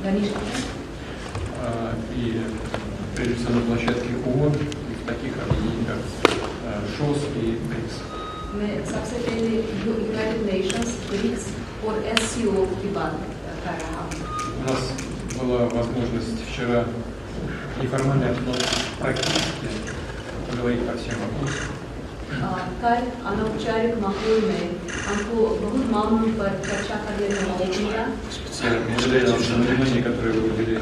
И прежде всего на площадке ООН, в таких объединениях как ШОС и БРИКС. सबसे पहले United Nations BRICS और SCO की बात कर रहा हूँ. У нас была возможность вчера неформально, но практически поговорить по всем вопросам. कल अनौपचारिक माहौल में हमको बहुत मामलों पर चर्चा करने का मौका मिला. Благодаря вниманию, которое вы уделили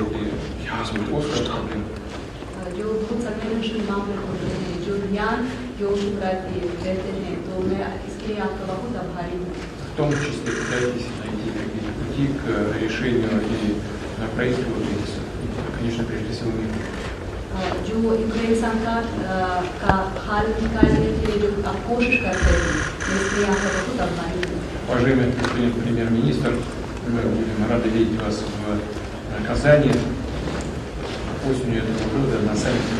нашему посту проблем. जो बहुत संवेदनशील मामले होते हैं, जो ध्यान योग प्रति देते हैं, तो मैं इसके लिए आपका बहुत आभारी हूँ. В том числе пытаетесь найти какие-то пути к решению и правительству кризиса. Конечно, прежде всего мир. जो यूक्रेन संकट का हाल निकालने के लिए जो आप कोशिश करते हैं, इसलिए आपका बहुत आभारी हूँ. Уважаемый господин премьер-министр, мы будем рады видеть вас в Казани осенью этого года на саммите.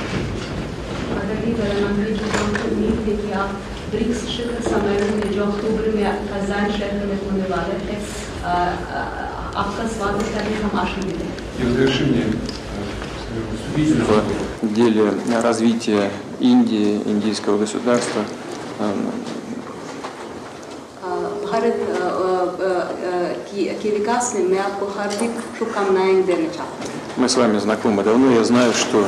आदरणीय प्रधानमंत्री जी, हमको उम्मीद है कि आप ब्रिक्स शिखर सम्मेलन में जो अक्टूबर में कजान शहर में होने वाले हैं, आपका स्वागत करने हम आशीर्वाद हैं. И в завершение В деле развития Индии, индийского государства. भारत के विकास में मैं आपको हार्दिक शुभकामनाएं देना चाहता हूँ. Мы с вами знакомы давно, я знаю, что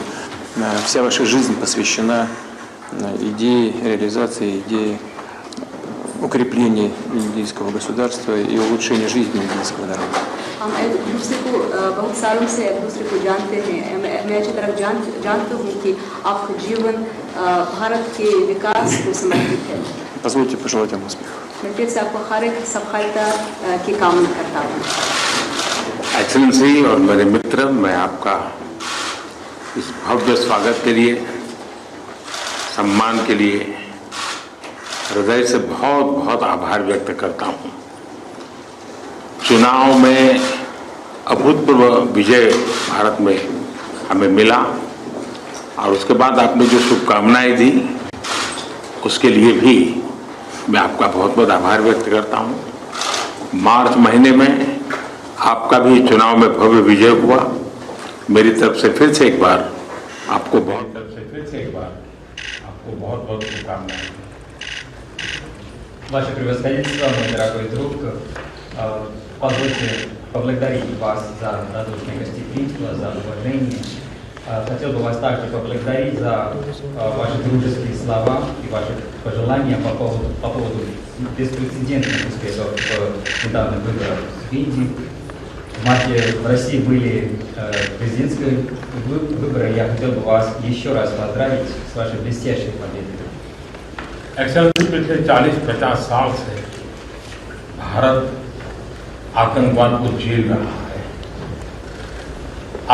вся ваша жизнь посвящена идее реализации, идее укрепления индийского государства и улучшения жизни индийского народа. हम एक दूसरे को बहुत सालों से एक दूसरे को जानते हैं. मैं अच्छी तरह जानता हूँ कि आपका जीवन भारत के विकास को समर्पित है. Позвольте пожелать вам успехов. मैं फिर से आपको हर एक सफलता की कामना करता हूँ. एक्सेलेंसी और मेरे मित्र, मैं आपका इस भव्य स्वागत के लिए, सम्मान के लिए हृदय से बहुत बहुत आभार व्यक्त करता हूँ. चुनाव में अभूतपूर्व विजय भारत में हमें मिला और उसके बाद आपने जो शुभकामनाएं दी उसके लिए भी मैं आपका बहुत बहुत आभार व्यक्त करता हूँ. मार्च महीने में आपका भी चुनाव में भव्य विजय हुआ. मेरी तरफ से फिर से एक बार आपको बहुत शुभकामनाएं. Ваше превосходительство, мой дорогой друг, позвольте поблагодарить вас за радушное гостеприимство, за уважение. Хотел бы вас также поблагодарить за ваши дружеские слова и ваши пожелания по поводу беспрецедентных успехов в недавних выборах в Индии. В марте в России были президентские выборы. Я хотел бы вас еще раз поздравить с вашей блестящей победой. एक्सेलेंसी, पिछले 40-50 साल से भारत आतंकवाद को झेल रहा है.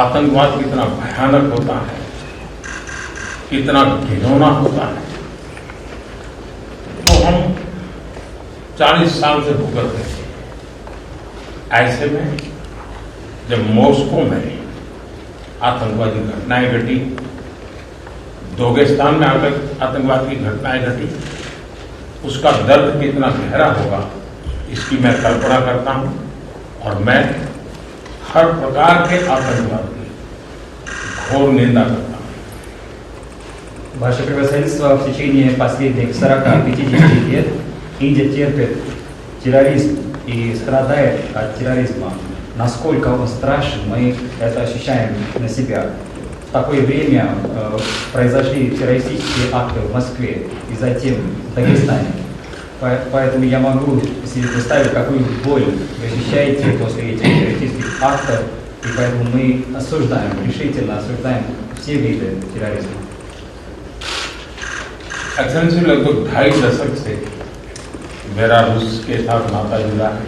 आतंकवाद कितना भयानक होता है, कितना घिनौना होता है, तो हम 40 साल से भुगत रहे हैं. ऐसे में जब मॉस्को में आतंकवादी घटनाएं घटी, दागिस्तान में आतंकवाद की घटनाएं घटी, उसका दर्द कितना गहरा होगा इसकी मैं कल्पना करता हूं. और मैं हर प्रकार के आतंकवाद की घोर निंदा करता हूं. Ваше превосходительство, в течение последних 40-50 лет Индия терпит терроризм и страдает от терроризма. Насколько он страшен, мы это ощущаем на себя. В такое время произошли террористические акты в Москве и затем в Дагестане. Поэтому я могу себе представить, какую боль вы ощущаете после этих террористических актов, и поэтому мы решительно осуждаем все виды терроризма. एक्सेलेंसी, लगभग 2.5 दशक से मेरा रूस के साथ नाता जुड़ा है.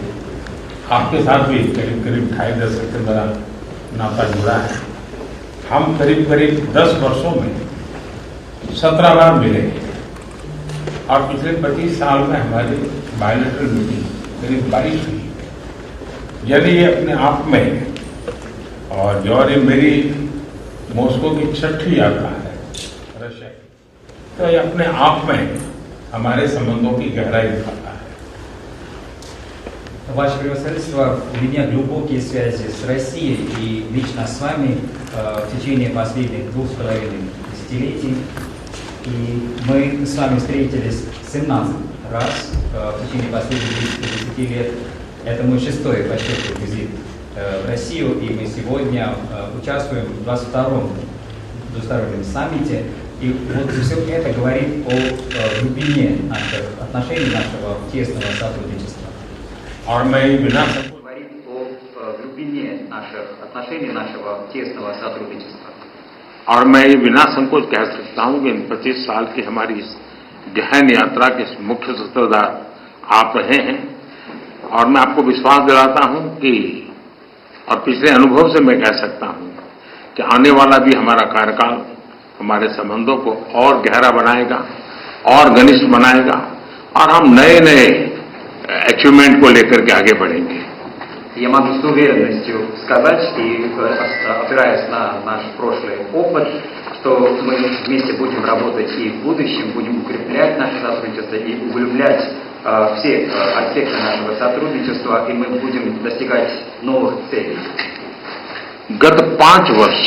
आपके साथ भी करीब 2.5 दशक से मेरा नाता जुड़ा है. हम करीब 10 वर्षों में 17 बार मिले और पिछले 25 साल में हमारी बायलैटरल मीटिंग करीब 22 हुई. यदि ये अपने आप में, और ये मेरी मॉस्को की 6ठी यात्रा है रशिया की, तो ये अपने आप में हमारे संबंधों की गहराई दिखाता है. Ваше превосходительство, у меня глубокие связи с Россией и лично с вами в течение последних 2,5 десятилетий. И мы с вами встретились 17 раз в течение последних 10 лет. Это мой 6-й по счету визит в Россию, и мы сегодня участвуем в 22-м двустороннем саммите. И вот все это говорит о глубине наших отношений, нашего тесного сотрудничества. और मैं बिना Говорит о глубине наших отношений, нашего тесного сотрудничества. और मैं ये बिना संकोच कह सकता हूं कि इन 25 साल की हमारी इस गहन यात्रा के मुख्य सूत्रधार आप रहे हैं और मैं आपको विश्वास दिलाता हूं कि और पिछले अनुभव से मैं कह सकता हूं कि आने वाला भी हमारा कार्यकाल हमारे संबंधों को और गहरा बनाएगा और घनिष्ठ बनाएगा और हम नए नए अचीवमेंट को लेकर के आगे बढ़ेंगे. Я могу с уверенностью сказать, и опираясь на наш прошлый опыт, что мы вместе будем работать и в будущем, будем укреплять наше сотрудничество и углублять все аспекты нашего сотрудничества, и мы будем достигать новых целей. गत 5 वर्ष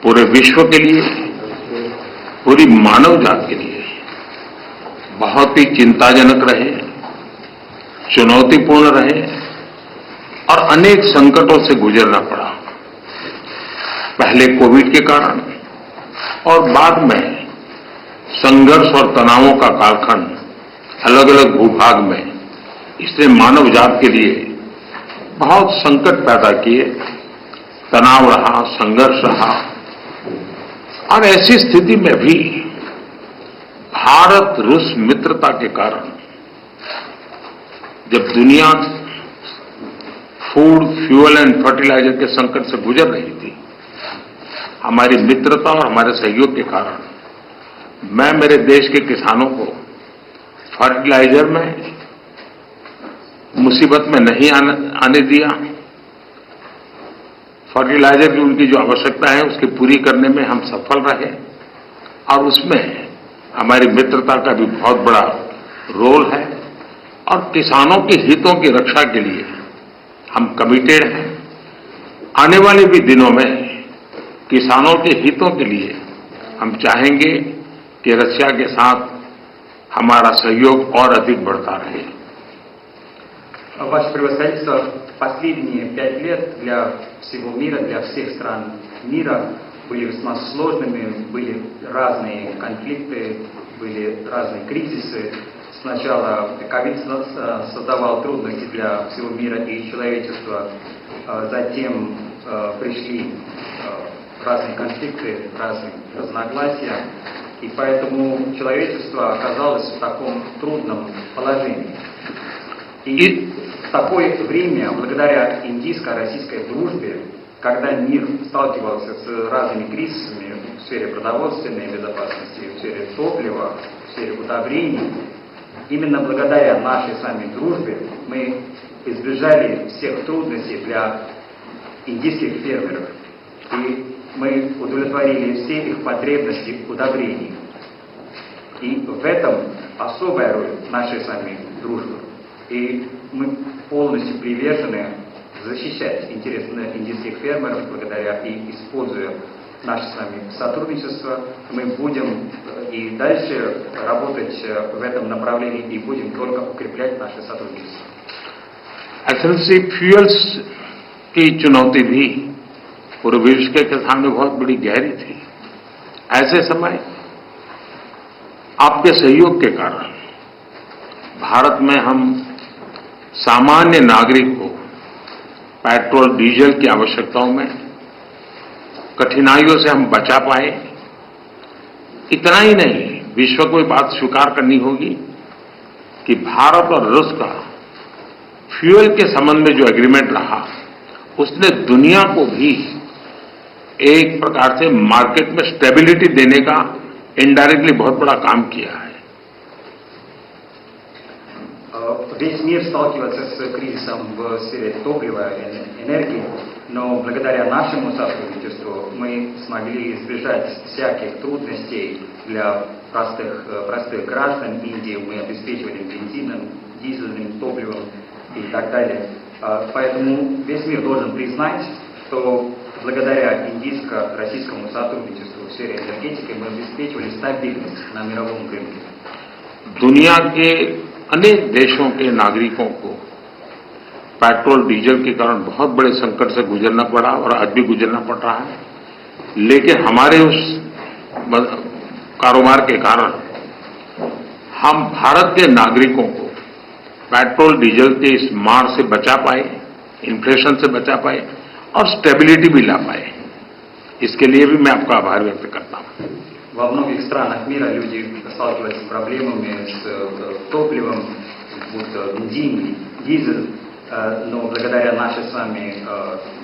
पूरे विश्व के लिए, पूरी मानव जाति के लिए बहुत ही चिंताजनक रहे, चुनौतीपूर्ण रहे और अनेक संकटों से गुजरना पड़ा. पहले कोविड के कारण और बाद में संघर्ष और तनावों का कालखंड अलग अलग भूभाग में, इसने मानव जाति के लिए बहुत संकट पैदा किए, तनाव रहा, संघर्ष रहा. और ऐसी स्थिति में भी भारत रूस मित्रता के कारण जब दुनिया फूड, फ्यूल एंड फर्टिलाइजर के संकट से गुजर रही थी, हमारी मित्रता और हमारे सहयोग के कारण मैं मेरे देश के किसानों को फर्टिलाइजर में मुसीबत में नहीं आने दिया. फर्टिलाइजर की उनकी जो आवश्यकता है उसकी पूरी करने में हम सफल रहे और उसमें हमारी मित्रता का भी बहुत बड़ा रोल है और किसानों के हितों की रक्षा के लिए हम कमिटेड हैं. आने वाले भी दिनों में किसानों के हितों के लिए हम चाहेंगे कि रशिया के साथ हमारा सहयोग और अधिक बढ़ता रहे. Ваше превосходительство, последние 5 лет для всего мира, для всех стран мира были весьма сложными, были разные конфликты, были разные кризисы. Сначала ковид создавал трудности для всего мира и человечества, затем пришли разные конфликты, разные разногласия, и поэтому человечество оказалось в таком трудном положении. И в такое время, благодаря индийско-российской дружбе, когда мир сталкивался с разными кризисами в сфере продовольственной безопасности, в сфере топлива, в сфере удобрений, именно благодаря нашей с вами дружбе мы избежали всех трудностей для индийских фермеров. И мы удовлетворили все их потребности удобрений. И в этом особая роль нашей с вами дружбы. И мы полностью привержены защищать интересы индийских фермеров, благодаря и используя наше с вами сотрудничество, мы будем и дальше работать в этом направлении и будем только укреплять наше сотрудничество. एक्सेलेंसी, फ्यूल्स की चुनौती भी पूरे विश्व के सामने बहुत बड़ी गहरी थी. ऐसे समय आपके सहयोग के कारण भारत में हम सामान्य नागरिक को पेट्रोल, डीजल की आवश्यकताओं में कठिनाइयों से हम बचा पाए. इतना ही नहीं, विश्व को ये बात स्वीकार करनी होगी कि भारत और रूस का फ्यूल के संबंध में जो एग्रीमेंट रहा, उसने दुनिया को भी एक प्रकार से मार्केट में स्टेबिलिटी देने का इनडायरेक्टली बहुत बड़ा काम किया है. Весь мир сталкивается с кризисом в сфере топлива и энергии, но благодаря нашему сотрудничеству мы смогли избежать всяких трудностей для простых граждан Индии. Мы обеспечивали бензином, дизельным топливом и так далее. Поэтому весь мир должен признать, что благодаря индийско-российскому сотрудничеству в сфере энергетики мы обеспечивали стабильность на мировом рынке. दुनिया के अनेक देशों के नागरिकों को पेट्रोल डीजल के कारण बहुत बड़े संकट से गुजरना पड़ा और आज भी गुजरना पड़ रहा है, लेकिन हमारे उस कारोबार के कारण हम भारत के नागरिकों को पेट्रोल डीजल के इस मार से बचा पाए, इन्फ्लेशन से बचा पाए और स्टेबिलिटी भी ला पाए. इसके लिए भी मैं आपका आभार व्यक्त करता हूं. Во многих странах мира люди сталкиваются с проблемами с топливом, будто бензин, дизель, но благодаря нашим с вами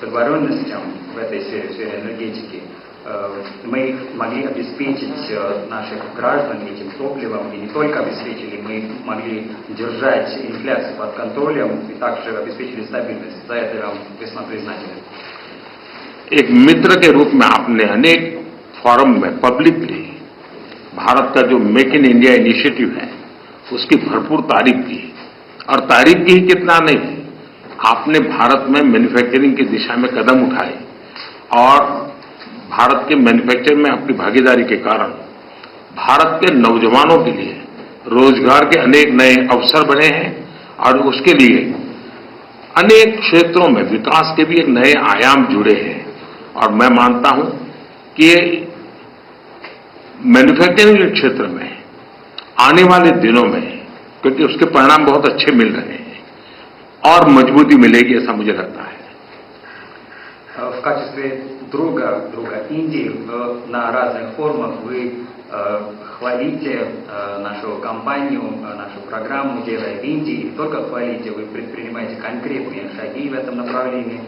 договоренностям в этой сфере энергетики мы могли обеспечить наших граждан этим топливом, и не только обеспечили, мы могли держать инфляцию под контролем и также обеспечили стабильность. За это я вам весьма признателен. एक मित्र के रूप में आपने अनेक फोरम में पब्लिकली भारत का जो मेक इन इंडिया इनिशिएटिव है उसकी भरपूर तारीफ की, और तारीफ की ही कितना नहीं, आपने भारत में मैन्युफैक्चरिंग की दिशा में कदम उठाए और भारत के मैन्युफैक्चरिंग में आपकी भागीदारी के कारण भारत के नौजवानों के लिए रोजगार के अनेक नए अवसर बने हैं और उसके लिए अनेक क्षेत्रों में विकास के भी एक नए आयाम जुड़े हैं. और मैं मानता हूं कि मैन्युफैक्चरिंग के क्षेत्र में आने वाले दिनों में, क्योंकि उसके परिणाम बहुत अच्छे मिल रहे हैं, और मजबूती मिलेगी ऐसा मुझे लगता है. В качестве друга Индии на разных форумах вы хвалите нашу компанию, нашу программу «Делай в Индии». Не только хвалите, вы предпринимаете конкретные шаги в этом направлении.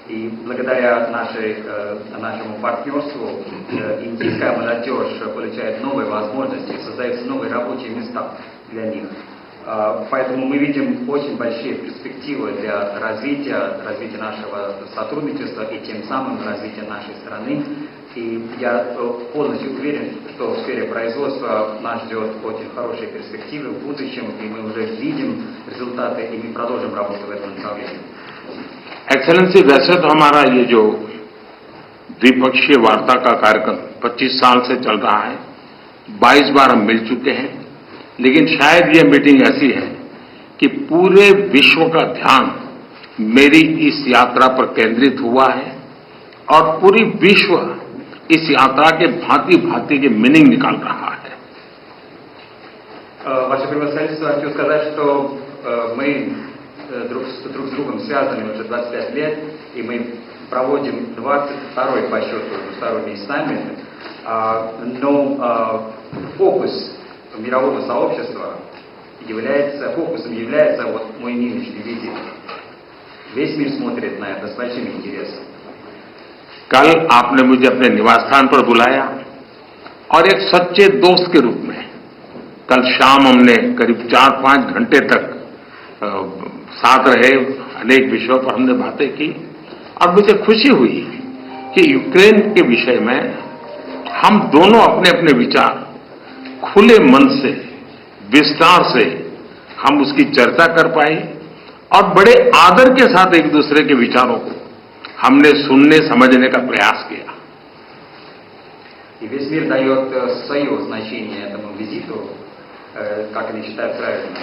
И благодаря нашему партнерству индийская молодежь получает новые возможности, создаются новые рабочие места для них. Поэтому мы видим очень большие перспективы для развития нашего сотрудничества и тем самым развития нашей страны. И я полностью уверен, что в сфере производства нас ждет очень хорошие перспективы в будущем, и мы уже видим результаты, и мы продолжим работу в этом направлении. एक्सेलेंसी, वैसे तो हमारा ये जो द्विपक्षीय वार्ता का कार्यक्रम 25 साल से चल रहा है, 22 बार हम मिल चुके हैं, लेकिन शायद ये मीटिंग ऐसी है कि पूरे विश्व का ध्यान मेरी इस यात्रा पर केंद्रित हुआ है और पूरी विश्व इस यात्रा के भांति भांति के मीनिंग निकाल रहा है. Ваше превосходительство, хочу сказать, что мы друг с другом связаны уже 25 лет, и мы проводим 22-й по счету двусторонний саммит, но фокус мирового сообщества фокусом является вот мой нынешний визит. Весь мир смотрит на это с большим интересом. कल आपने मुझे अपने निवास स्थान पर बुलाया और एक सच्चे दोस्त के रूप में कल शाम हमने करीब 4-5 घंटे तक साथ रहे, अनेक विषयों पर हमने बातें की और मुझे खुशी हुई कि यूक्रेन के विषय में हम दोनों अपने अपने विचार खुले मन से विस्तार से हम उसकी चर्चा कर पाए और बड़े आदर के साथ एक दूसरे के विचारों को हमने सुनने समझने का प्रयास किया. И весь мир дает свое значение этому визиту, как они считают правильно.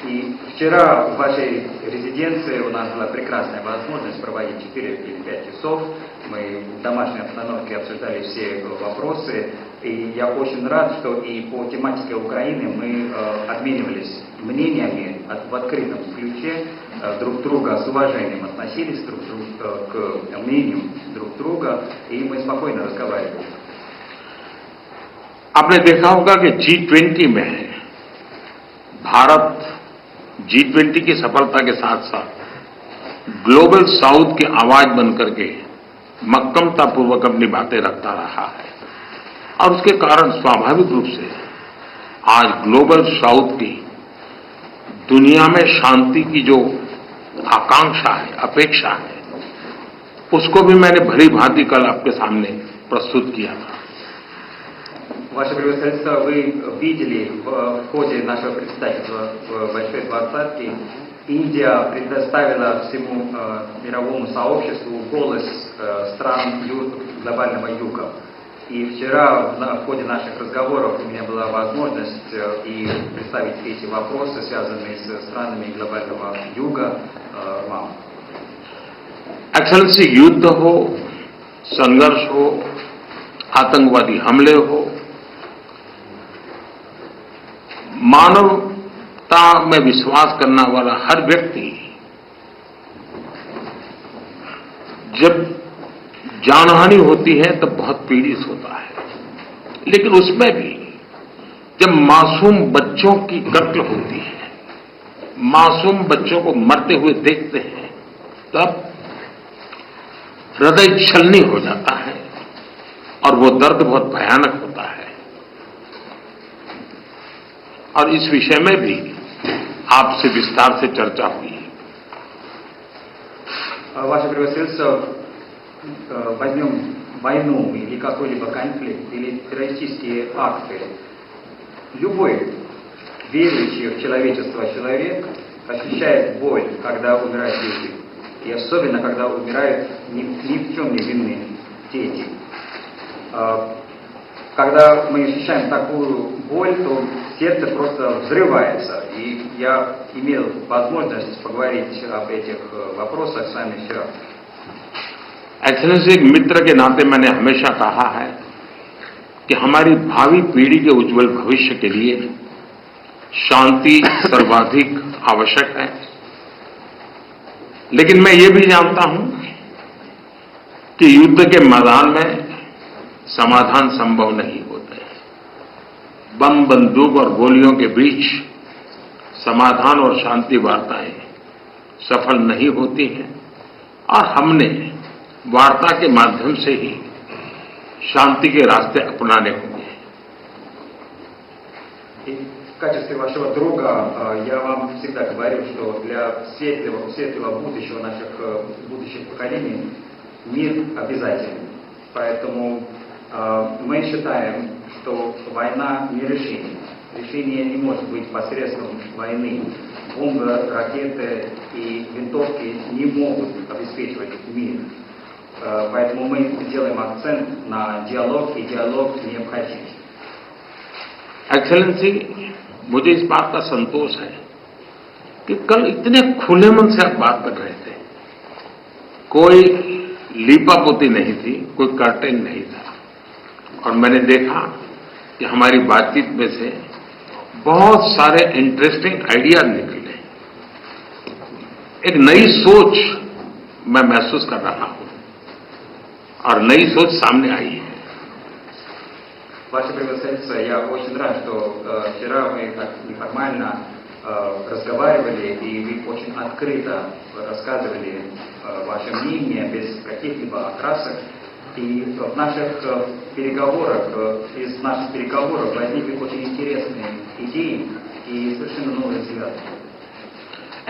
И вчера в вашей резиденции у нас была прекрасная возможность проводить 4 или 5 часов. Мы в домашней обстановке обсуждали все вопросы. И я очень рад, что и по тематике Украины мы обменивались мнениями в открытом ключе, друг друга с уважением относились к мнению друг друга, и мы спокойно разговаривали. आपने देखा होगा कि G20 में भारत G20 की सफलता के साथ साथ ग्लोबल साउथ की आवाज बनकर के मक्कमतापूर्वक अपनी बातें रखता रहा है और उसके कारण स्वाभाविक रूप से आज ग्लोबल साउथ की दुनिया में शांति की जो आकांक्षा है, अपेक्षा है, उसको भी मैंने भली भांति कल आपके सामने प्रस्तुत किया था. Ваше превосходительство, вы видели в ходе нашего председательства в Большой Двадцатке Индия предоставила всему мировому сообществу голос стран глобального юга. И вчера в ходе наших разговоров у меня была возможность и представить эти вопросы, связанные с странами глобального юга, вам. एक्सेलेंसी युद्ध हो, संघर्ष हो, आतंकवादी हमले हो, मानवता में विश्वास करने वाला हर व्यक्ति जब जानहानि होती है तब बहुत पीड़ित होता है। लेकिन उसमें भी जब मासूम बच्चों की कत्ल होती है, मासूम बच्चों को मरते हुए देखते हैं, तब हृदय छलनी हो जाता है और वो दर्द बहुत भयानक होता है। और इस विषय में भी आपसे विस्तार से चर्चा हुई। Ваше превосходительство, возьмем войну или какой-либо конфликт, или террористические акты. Любой верующий в человечество человек ощущает боль, когда умирают люди. И особенно, когда умирают ни в чем не винные дети. Когда мы ощущаем такую боль, то сердце просто взрывается. И я имел возможность поговорить об этих вопросах с вами вчера. एक्सेलेंसी, एक मित्र के नाते मैंने हमेशा कहा है कि हमारी भावी पीढ़ी के उज्जवल भविष्य के लिए शांति सर्वाधिक आवश्यक है। लेकिन मैं ये भी जानता हूं कि युद्ध के मैदान में समाधान संभव नहीं होते। बम, बंदूक और गोलियों के बीच समाधान और शांति वार्ताएं सफल नहीं होती हैं और हमने वार्ता के माध्यम से ही शांति के रास्ते अपनाने होंगे। В качестве вашего друга я вам всегда говорю, что для светлого будущего наших будущих поколений мир обязателен. Поэтому мы считаем, что война не решение. Решение не может быть посредством войны. Бомбы, ракеты и винтовки не могут обеспечивать мир. Поэтому мы делаем акцент на диалог, и диалог необходим. एक्सेलेंसी, मुझे इस बात का संतोष है कि कल इतने खुले मन से आप बात कर रहे थे। कोई लीपापोती नहीं थी, कोई कर्टेन नहीं था। और मैंने देखा कि हमारी बातचीत में से बहुत सारे इंटरेस्टिंग आइडियाज निकले। एक नई सोच मैं महसूस कर रहा हूं और नई सोच सामने आई है। Ваше превосходительство, я очень рад, что вчера мы так неформально разговаривали, и вы очень открыто рассказывали ваше мнение, без каких-либо окрасок. И в наших переговорах, из наших переговоров возникли очень интересные идеи и совершенно новые взгляды.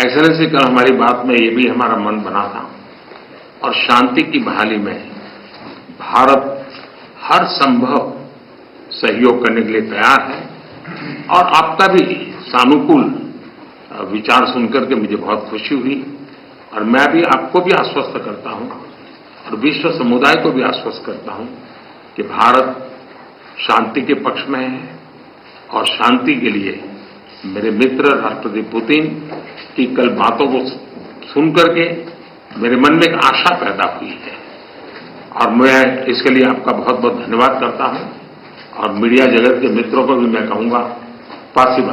एक्सेलेंसी, कल हमारी बात में ये भी हमारा मन बना था और शांति की बहाली में भारत हर संभव सहयोग करने के लिए तैयार है। और आपका भी सानुकूल विचार सुनकर के मुझे बहुत खुशी हुई और मैं भी आपको भी आश्वस्त करता हूं और विश्व समुदाय को भी आश्वस्त करता हूं कि भारत शांति के पक्ष में है और शांति के लिए मेरे मित्र राष्ट्रपति पुतिन की कल बातों को सुनकर के मेरे मन में एक आशा पैदा हुई है और मैं इसके लिए आपका बहुत बहुत धन्यवाद करता हूं और मीडिया जगत के मित्रों को भी मैं कहूंगा, спасибо.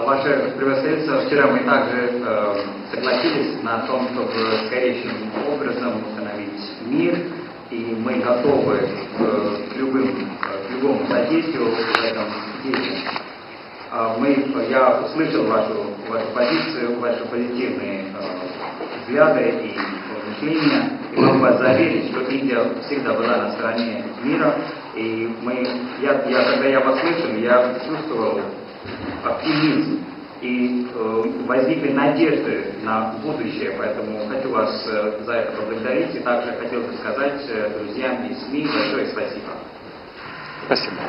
Ваше превосходительство, вчера мы также согласились на том, чтобы скорейшим образом установить мир, и мы готовы к любому содействию в этом деле. Я услышал вашу позицию, ваши позитивные взгляды и мышления, и могу вас заверить, что Индия всегда была на стороне мира, и когда я вас слышал, я чувствовал оптимизм, и возникли надежды на будущее, поэтому хочу вас за это поблагодарить, и также хотел бы сказать друзьям и СМИ большое спасибо. Спасибо.